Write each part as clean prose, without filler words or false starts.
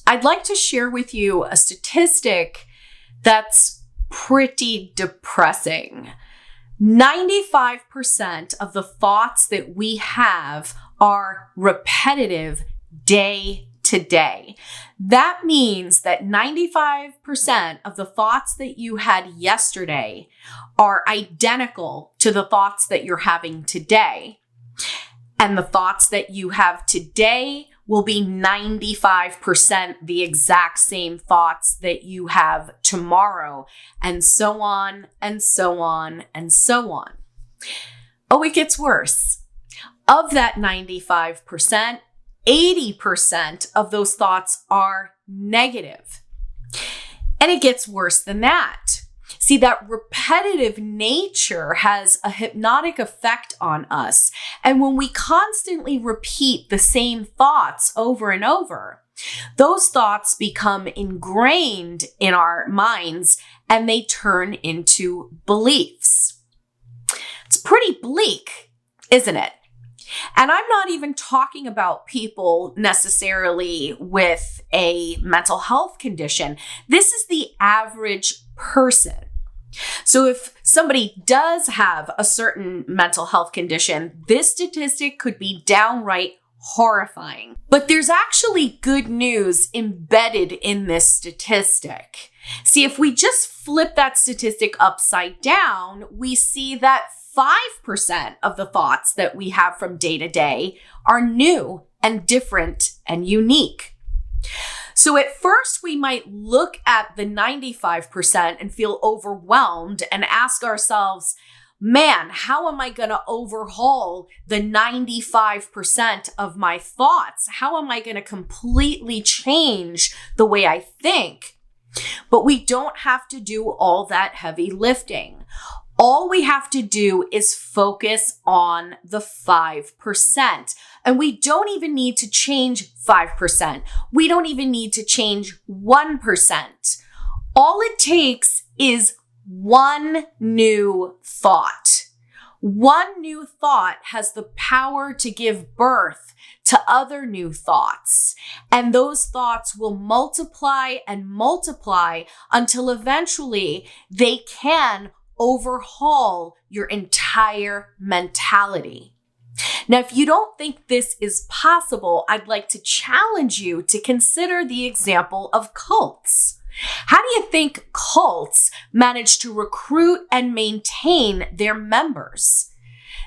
I'd like to share with you a statistic that's pretty depressing. 95% of the thoughts that we have are repetitive day to day. That means that 95% of the thoughts that you had yesterday are identical to the thoughts that you're having today. And the thoughts that you have today will be 95% the exact same thoughts that you have tomorrow, and so on, and so on, and so on. Oh, it gets worse. Of that 95%, 80% of those thoughts are negative. And it gets worse than that. See, that repetitive nature has a hypnotic effect on us. And when we constantly repeat the same thoughts over and over, those thoughts become ingrained in our minds and they turn into beliefs. It's pretty bleak, isn't it? And I'm not even talking about people necessarily with a mental health condition. This is the average person. So if somebody does have a certain mental health condition, this statistic could be downright horrifying. But there's actually good news embedded in this statistic. See, if we just flip that statistic upside down, we see that 5% of the thoughts that we have from day to day are new and different and unique. So at first we might look at the 95% and feel overwhelmed and ask ourselves, man, how am I going to overhaul the 95% of my thoughts? How am I going to completely change the way I think? But we don't have to do all that heavy lifting. All we have to do is focus on the 5%. And we don't even need to change 5%. We don't even need to change 1%. All it takes is one new thought. One new thought has the power to give birth to other new thoughts. And those thoughts will multiply and multiply until eventually they can overhaul your entire mentality. Now, if you don't think this is possible, I'd like to challenge you to consider the example of cults. How do you think cults manage to recruit and maintain their members?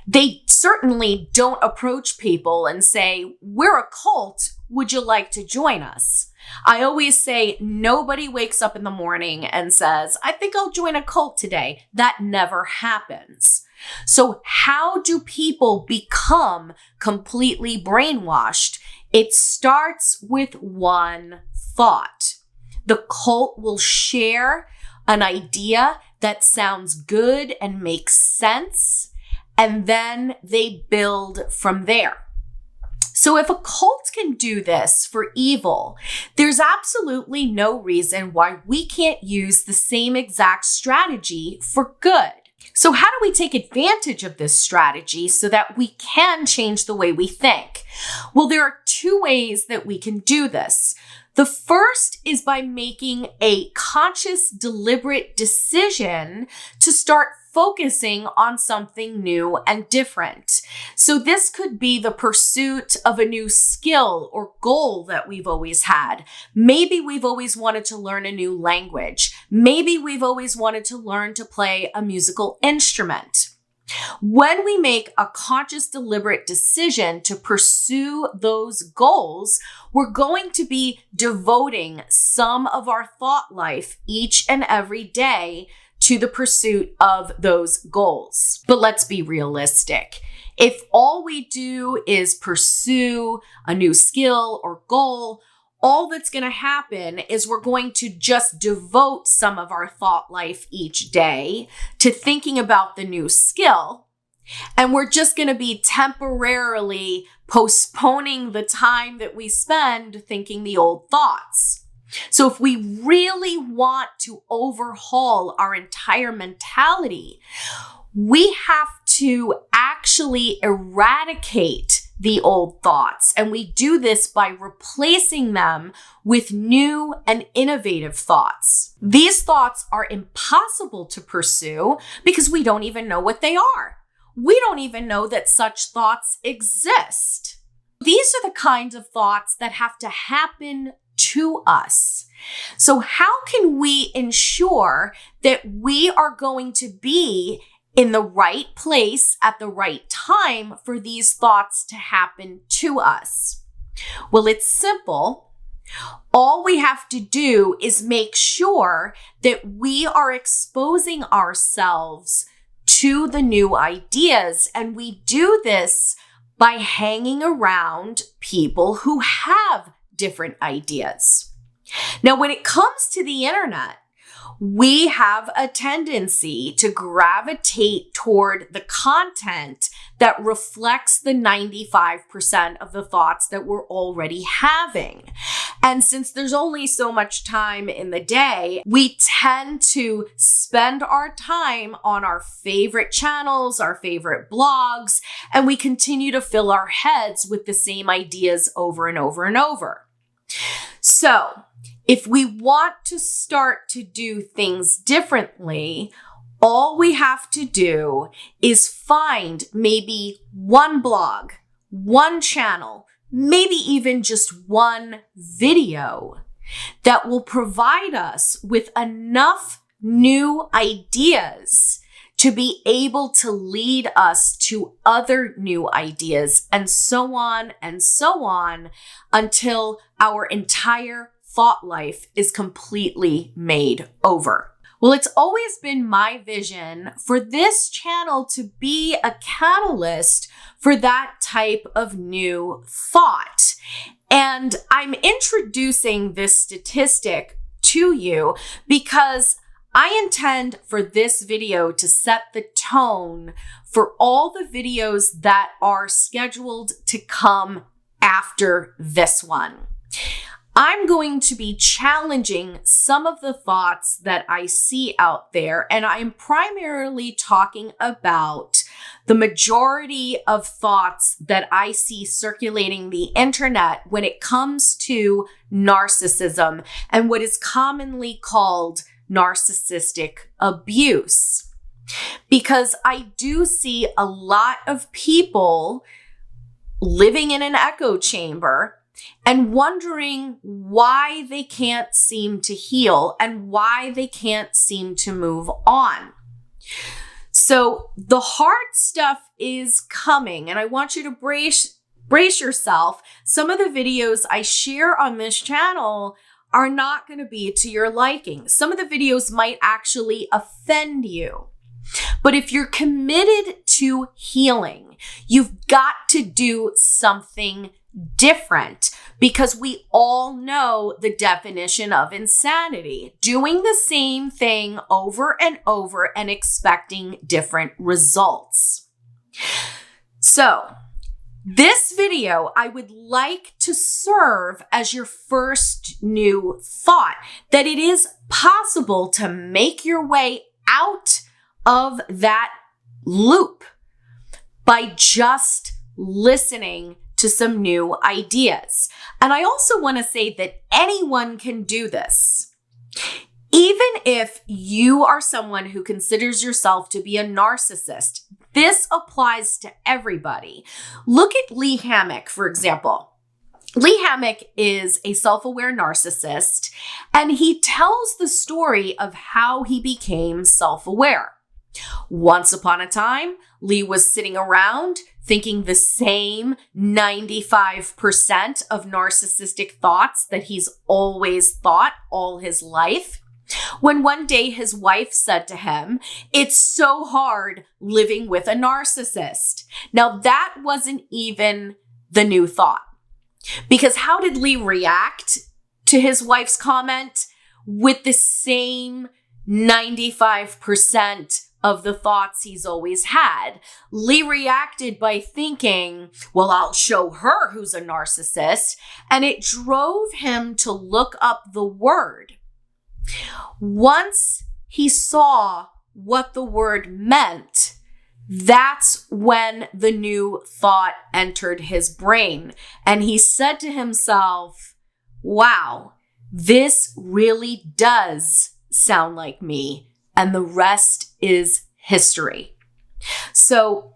They certainly don't approach people and say, we're a cult, would you like to join us? I always say nobody wakes up in the morning and says, I think I'll join a cult today. That never happens. So how do people become completely brainwashed? It starts with one thought. The cult will share an idea that sounds good and makes sense, and then they build from there. So if a cult can do this for evil, there's absolutely no reason why we can't use the same exact strategy for good. So how do we take advantage of this strategy so that we can change the way we think? Well, there are two ways that we can do this. The first is by making a conscious, deliberate decision to start focusing on something new and different. So this could be the pursuit of a new skill or goal that we've always had. Maybe we've always wanted to learn a new language. Maybe we've always wanted to learn to play a musical instrument. When we make a conscious, deliberate decision to pursue those goals, we're going to be devoting some of our thought life each and every day to the pursuit of those goals. But let's be realistic. If all we do is pursue a new skill or goal, all that's going to happen is we're going to just devote some of our thought life each day to thinking about the new skill. And we're just going to be temporarily postponing the time that we spend thinking the old thoughts. So if we really want to overhaul our entire mentality, we have to actually eradicate the old thoughts. And we do this by replacing them with new and innovative thoughts. These thoughts are impossible to pursue because we don't even know what they are. We don't even know that such thoughts exist. These are the kinds of thoughts that have to happen to us. So how can we ensure that we are going to be in the right place at the right time for these thoughts to happen to us? Well, it's simple. All we have to do is make sure that we are exposing ourselves to the new ideas. And we do this by hanging around people who have different ideas. Now, when it comes to the internet, we have a tendency to gravitate toward the content that reflects the 95% of the thoughts that we're already having. And since there's only so much time in the day, we tend to spend our time on our favorite channels, our favorite blogs, and we continue to fill our heads with the same ideas over and over and over. So, if we want to start to do things differently, all we have to do is find maybe one blog, one channel, maybe even just one video that will provide us with enough new ideas to be able to lead us to other new ideas, and so on until our entire thought life is completely made over. Well, it's always been my vision for this channel to be a catalyst for that type of new thought. And I'm introducing this statistic to you because I intend for this video to set the tone for all the videos that are scheduled to come after this one. I'm going to be challenging some of the thoughts that I see out there, and I'm primarily talking about the majority of thoughts that I see circulating the internet when it comes to narcissism and what is commonly called narcissistic abuse. Because I do see a lot of people living in an echo chamber and wondering why they can't seem to heal and why they can't seem to move on. So the hard stuff is coming, and I want you to brace yourself. Some of the videos I share on this channel are not going to be to your liking. Some of the videos might actually offend you. But if you're committed to healing, you've got to do something different, because we all know the definition of insanity: doing the same thing over and over and expecting different results. So, this video, I would like to serve as your first new thought that it is possible to make your way out of that loop by just listening to some new ideas. And I also want to say that anyone can do this. Even if you are someone who considers yourself to be a narcissist, this applies to everybody. Look at Lee Hammock, for example. Lee Hammock is a self-aware narcissist, and he tells the story of how he became self-aware. Once upon a time, Lee was sitting around thinking the same 95% of narcissistic thoughts that he's always thought all his life, when one day his wife said to him, "It's so hard living with a narcissist." Now, that wasn't even the new thought. Because how did Lee react to his wife's comment? With the same 95% of the thoughts he's always had. Lee reacted by thinking, well, I'll show her who's a narcissist. And it drove him to look up the word. Once he saw what the word meant, That's when the new thought entered his brain. And he said to himself, wow, this really does sound like me. And the rest is history. So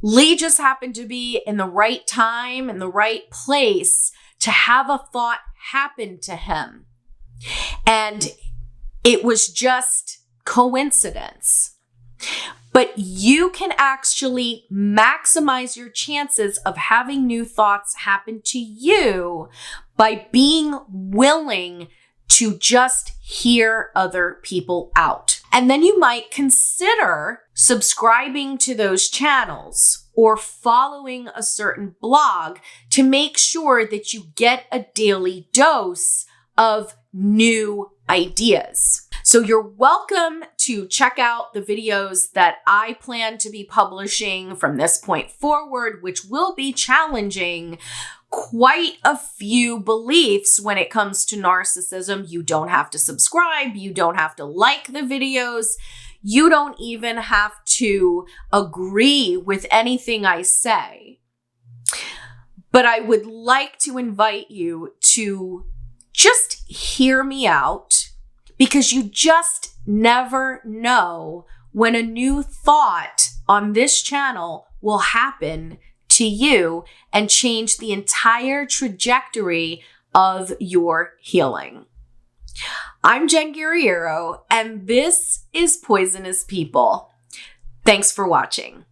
Lee just happened to be in the right time, in the right place to have a thought happen to him. And it was just coincidence. But you can actually maximize your chances of having new thoughts happen to you by being willing to just hear other people out. And then you might consider subscribing to those channels or following a certain blog to make sure that you get a daily dose of new ideas. So you're welcome to check out the videos that I plan to be publishing from this point forward, which will be challenging quite a few beliefs when it comes to narcissism. You don't have to subscribe. You don't have to like the videos. You don't even have to agree with anything I say. But I would like to invite you to just hear me out, because you just never know when a new thought on this channel will happen to you and change the entire trajectory of your healing. I'm Jen Guerriero, and this is Poisonous People. Thanks for watching.